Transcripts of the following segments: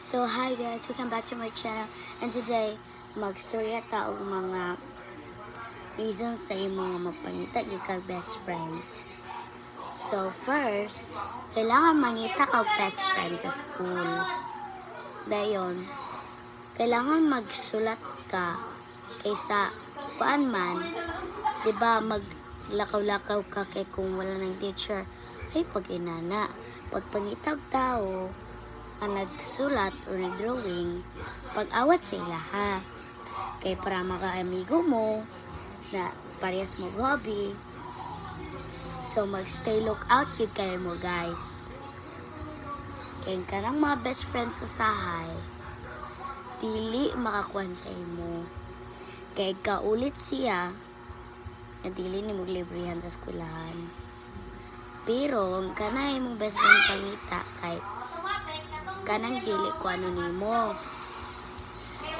So hi guys, welcome back to my channel. And today, magstorya ta og mga reasons sa imo nga magpangita gyud best friend. So first, kailangan mangita kag best friend sa school. Dayon, kailangan magsulat ka kaysa kuan man, 'di ba, maglakaw-lakaw ka kay kung wala nang teacher ay pag-inana. Pagpangitag tao ang nagsulat o nagdrawing, pag-awat sa ilaha. Kay para maka-amigo mo na parehas mo hobby. So mag-stay lookout yun kayo mo guys. Kay karang mga best friends sa sahay, dili makakuan sa imo. Kay kaulit siya, na dili ni maglibrihan sa eskwelahan. Pero kanay mong best friend pangita kay kanang dili ko ano nimo,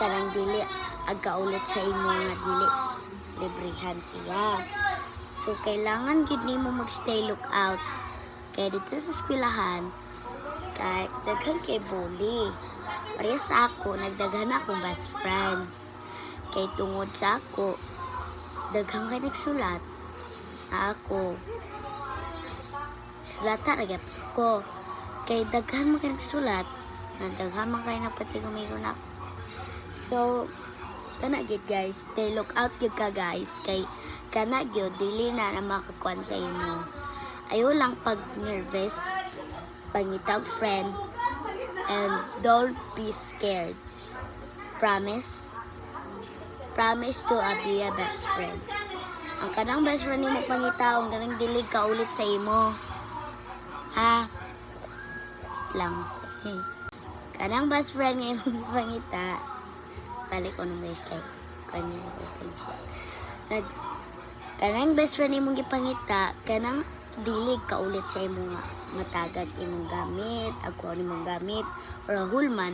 kanang dili agkaulit sa imo nga dili librihan siya. So kailangan gid nimo magstay lookout kay dito sa eskwelahan kay daghan kay bully. Parehas sa ako, nagdaghan akong best friends. Kay tungod sa ako, daghan kay nagsulat na ako sulata ra ko. Kay daghan man kay nagsulat, na daghan man kay napati gumigo na. So kana gyud guys, stay look out gyud ka guys, kay kana gyud dili na makakuan sa imo. Ayo lang pag nervous, pangitag friend, and don't be scared. Promise to be a best friend. Ang kanang best friend nimo pangitaon, kanang dili ka ulit sa imo. Ha? Lang. Kanang best friend nga imong pangita. Balik ko nung guys kay kanang open spot. Kanang best friend imong gipangita, kanang dili ka ulit sa imo nga matagad imong gamit, ako imong gamit or hulman.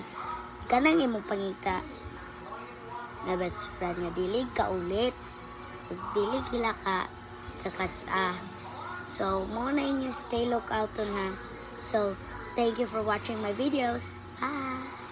Kanang imong pangita na best friend nga dili ka ulit. Dili kila ka kakasa. So, mo na inyo stay lookout on ha. So, thank you for watching my videos. Bye!